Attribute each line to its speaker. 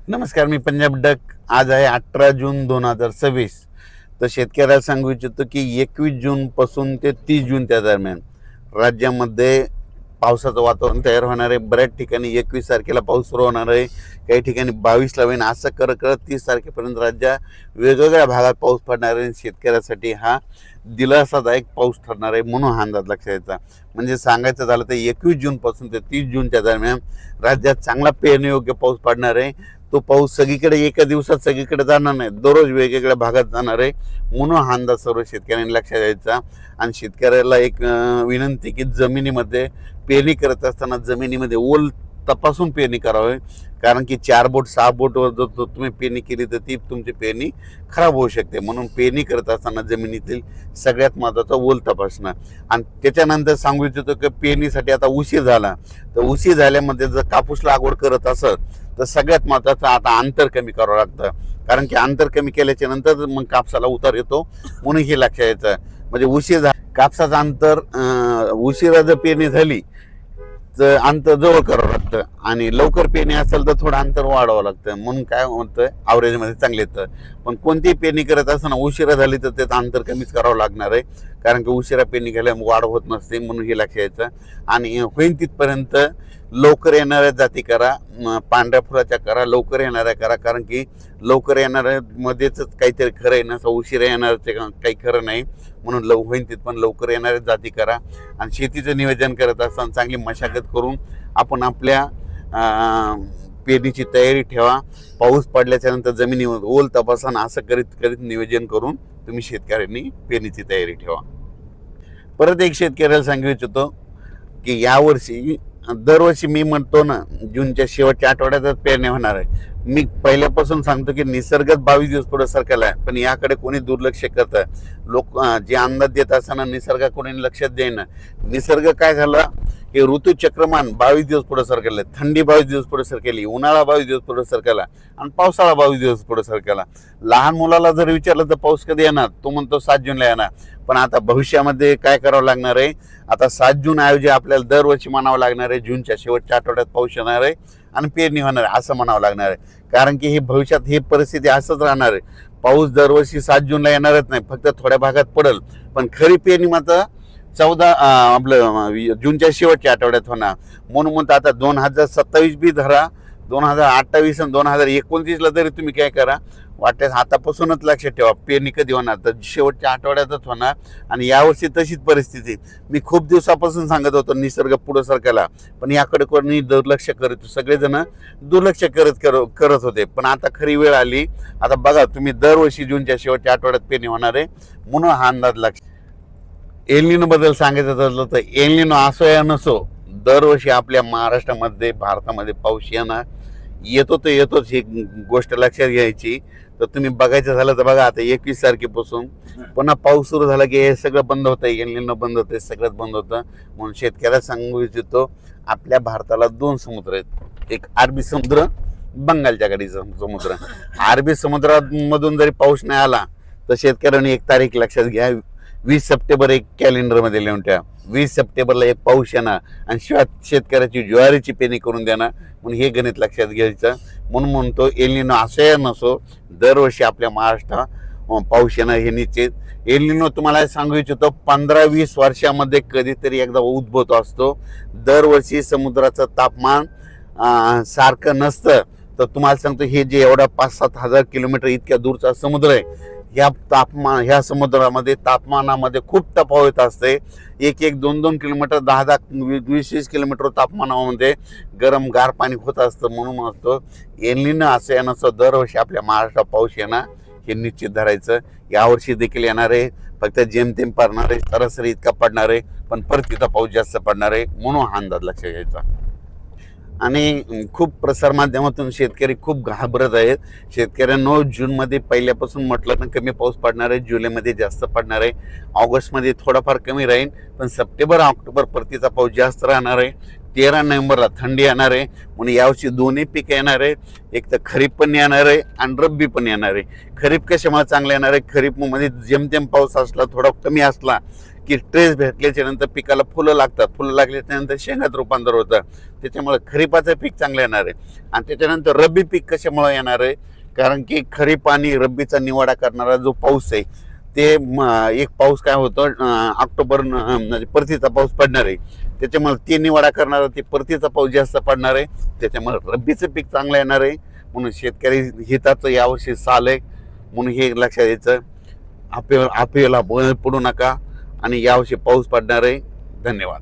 Speaker 1: नमस्कार, मी पंजाब डक. आज आहे 18 जून 2026. तर शेतकऱ्याला सांगू इच्छितो की 21 जून पासून ते 30 जून त्या दरम्यान राज्यामध्ये पावसाचं वातावरण तयार होणार आहे. बऱ्याच ठिकाणी 21 तारखेला पाऊस सुरू होणार आहे, काही ठिकाणी 22ला होईल. असं करत करत 30 तारखेपर्यंत राज्यात वेगवेगळ्या भागात पाऊस पडणार आहे. शेतकऱ्यासाठी हा दिलासादायक पाऊस ठरणार आहे, म्हणून हा अंदाज लक्षात यायचा. म्हणजे सांगायचं झालं तर 21 जून पासून ते 30 जूनच्या दरम्यान राज्यात चांगला पेरणीयोग्य पाऊस पडणार आहे. तो पाऊस सगळीकडे एका दिवसात सगळीकडे जाणार नाही, दररोज वेगवेगळ्या भागात जाणार आहे, म्हणून हा अंदाज सर्व शेतकऱ्यांनी लक्षात द्यायचा. आणि शेतकऱ्याला एक विनंती की जमिनीमध्ये पेरणी करत असताना जमिनीमध्ये ओल तपासून पेरणी करावी. कारण की 4 बोट 6 बोटवर जर तुम्ही पेरणी केली तर ती तुमची पेरणी खराब होऊ शकते. म्हणून पेरणी करत असताना जमिनीतील सगळ्यात महत्त्वाचा ओल तपासणं. आणि त्याच्यानंतर सांगू इच्छितो की पेरणीसाठी आता उशीर झाला, तर उशीर झाल्यामध्ये जर कापूस लागवड करत असेल तर सगळ्यात महत्त्वाचं आता अंतर कमी करावं लागतं. कारण की अंतर कमी केल्याच्या नंतर मग कापसाला उतार येतो, म्हणून हे लक्षात यायचं. म्हणजे उशीर कापसाचं अंतर उशिरा जर पेरणी झाली तर अंतर जवळ करावं लागतं, आणि लवकर पेरणी असेल तर थोडं अंतर वाढवावं लागतं. म्हणून काय होतं, ॲव्हरेजमध्ये चांगले येतं. पण कोणतीही पेरणी करत असताना उशिरा झाली तर त्याचं अंतर कमीच करावं लागणार आहे. कारण की उशिरा पेरणी केल्यामुळे वाढ होत नसते, म्हणून हे लक्षात यायचं. आणि होईल तिथपर्यंत लवकर येणाऱ्या जाती करा, पांढऱ्या फुलाच्या करा, लवकर येणाऱ्या करा. कारण की लवकर येणाऱ्या मध्येच काहीतरी खरं आहे, नसं उशिरा येणारचे काही खरं नाही. म्हणून होईल तिथपर्यंत लवकर येणाऱ्या जाती करा. आणि शेतीचं नियोजन करत असताना चांगली मशागत करून आपण आपल्या पेरणीची तयारी ठेवा. पाऊस पडल्याच्या नंतर जमिनीवर ओल तपासा, असं करीत करीत नियोजन करून तुम्ही शेतकऱ्यांनी पेरणीची तयारी ठेवा. परत एक शेतकऱ्याला सांगू इच्छितो की यावर्षी दरवर्षी मी म्हणतो ना, जूनच्या शेवटच्या आठवड्यातच पेरणी होणार आहे. मी पहिल्यापासून सांगतो की निसर्गच 22 दिवस पुढे सरकला आहे, पण याकडे कोणी दुर्लक्ष करतं. लोक जे अंदाज देत असताना निसर्ग कोणी लक्षात देईना. निसर्ग काय झाला की ऋतुचक्रमान 22 दिवस पुढे सरकलं. थंडी 22 दिवस पुढे सरकली, उन्हाळा 22 दिवस पुढे सरकला, आणि पावसाळा 22 दिवस पुढे सरकला. लहान मुलाला जर विचारलं तर पाऊस कधी येणार, तो म्हणतो 7 जूनला येणार. पण आता भविष्यामध्ये काय करावं लागणार आहे, आता 7 जून ऐवजी आपल्याला दरवर्षी म्हणावं लागणार आहे जूनच्या शेवटच्या आठवड्यात पाऊस येणार आहे आणि पेरणी होणार आहे, असं म्हणावं लागणार आहे. कारण की हे भविष्यात ही परिस्थिती असंच राहणार आहे. पाऊस दरवर्षी 7 जूनला येणारच नाही, फक्त थोड्या भागात पडेल. पण खरी पेरणी मात्र 14 जूनच्या शेवटच्या आठवड्यात होणार. म्हणून म्हणतो आता 2027 बी धरा, 2028 आणि 2029ला तरी तुम्ही काय करा, वाटल्यास आतापासूनच लक्षात ठेवा पेरणी कधी होणार, तर शेवटच्या आठवड्यातच होणार. आणि यावर्षी तशीच परिस्थिती. मी खूप दिवसापासून सांगत होतो निसर्ग पुढं सरकायला, पण याकडे कोणी दुर्लक्ष करत, सगळेजण दुर्लक्ष करत होते. पण आता खरी वेळ आली. आता बघा तुम्ही, दरवर्षी जूनच्या शेवटच्या आठवड्यात पेरणी होणार आहे, म्हणून हा अंदाज लक्ष. एल निनो बद्दल सांगायचं ठरलं तर एल निनो असो या नसो, दरवर्षी आपल्या महाराष्ट्रामध्ये भारतामध्ये पाऊस येतो तर येतोच, ही गोष्ट लक्षात घ्यायची. तर तुम्ही बघायचं झालं तर बघा, आता 21 तारखेपासून पुन्हा पाऊस सुरू झाला की हे सगळं बंद होतं, एल निनो बंद होतं, सगळंच बंद होतं. म्हणून शेतकऱ्याला सांगू इच्छितो, आपल्या भारताला 2 समुद्र आहेत, एक अरबी समुद्र, बंगालच्या कडीचा समुद्र. अरबी समुद्रामधून जरी पाऊस नाही आला तर शेतकऱ्यांनी एक तारीख लक्षात घ्या, 20 सप्टेंबर एक कॅलेंडरमध्ये लिहून ठेवा. 20 सप्टेंबरला एक पाऊस येणार आणि शिवाय शेतकऱ्याची ज्वारीची पेरणी करून देणार. म्हणून हे गणित लक्षात घ्यायचं. म्हणून म्हणतो एल निनो असं नसो, दरवर्षी आपल्या महाराष्ट्रात पाऊस येणार हे निश्चित. एल निनो तुम्हाला सांगू इच्छितो 15-20 वर्षामध्ये कधीतरी एकदा उद्भवतो असतो. दरवर्षी समुद्राचं तापमान सारखं नसतं. तर तुम्हाला सांगतो, हे जे एवढा 5-7 हजार किलोमीटर इतक्या दूरचा समुद्र आहे, ह्या समुद्रामध्ये तापमानामध्ये खूप तफावत असते. 1-1, 2-2 किलोमीटर, 10-10, 20-20 किलोमीटर तापमानामध्ये गरम गार पाणी होत असतं. म्हणून म्हणतो एल निनो असं येणं, दरवर्षी आपल्या महाराष्ट्रात पाऊस येणार हे निश्चित धरायचं. यावर्षी देखील येणार आहे, फक्त जेमतेम पडणार आहे, सरासरी इतका पडणार आहे, पण परत तिथं पाऊस जास्त पडणार आहे, म्हणून हा अंदाज लक्षात घ्यायचा. आणि खूप प्रसारमाध्यमातून शेतकरी खूप घाबरत आहेत. शेतकऱ्यांनो, जूनमध्ये पहिल्यापासून म्हटलं तर कमी पाऊस पडणार आहे, जुलैमध्ये जास्त पडणार आहे, ऑगस्टमध्ये थोडाफार कमी राहील, पण सप्टेंबर ऑक्टोबर परतीचा पाऊस जास्त राहणार आहे. 13 नोव्हेंबरला थंडी येणार आहे, म्हणून यावर्षी दोन्ही पीक येणार आहे. एक तर खरीप पण येणार आहे आणि रब्बी पण येणार आहे. खरीप कशामुळे चांगलं येणार आहे, खरीपमध्ये जेमतेम पाऊस असला, थोडा कमी असला की ट्रेस भेटल्याच्या नंतर पिकाला फुलं लागतात, फुलं लागल्याच्या नंतर शेंगात रूपांतर होतं. त्याच्यामुळे खरीपाचं पीक चांगलं येणार आहे. आणि त्याच्यानंतर रब्बी पीक कशामुळे येणार आहे, कारण की खरीप आणि रब्बीचा निवाडा करणारा जो पाऊस आहे ते एक पाऊस काय होतं ऑक्टोबर म्हणजे परतीचा पाऊस पडणार आहे, त्याच्यामुळे ते निवाडा करणारा ते परतीचा पाऊस जास्त पडणार आहे. त्याच्यामुळे रब्बीचं पीक चांगलं येणार आहे. म्हणून शेतकरी हिताचं यावर्षी साल आहे, म्हणून हे लक्षात यायचं. अफवेला बळी पडू नका आणि यावर्षी पाऊस पडणार आहे. धन्यवाद.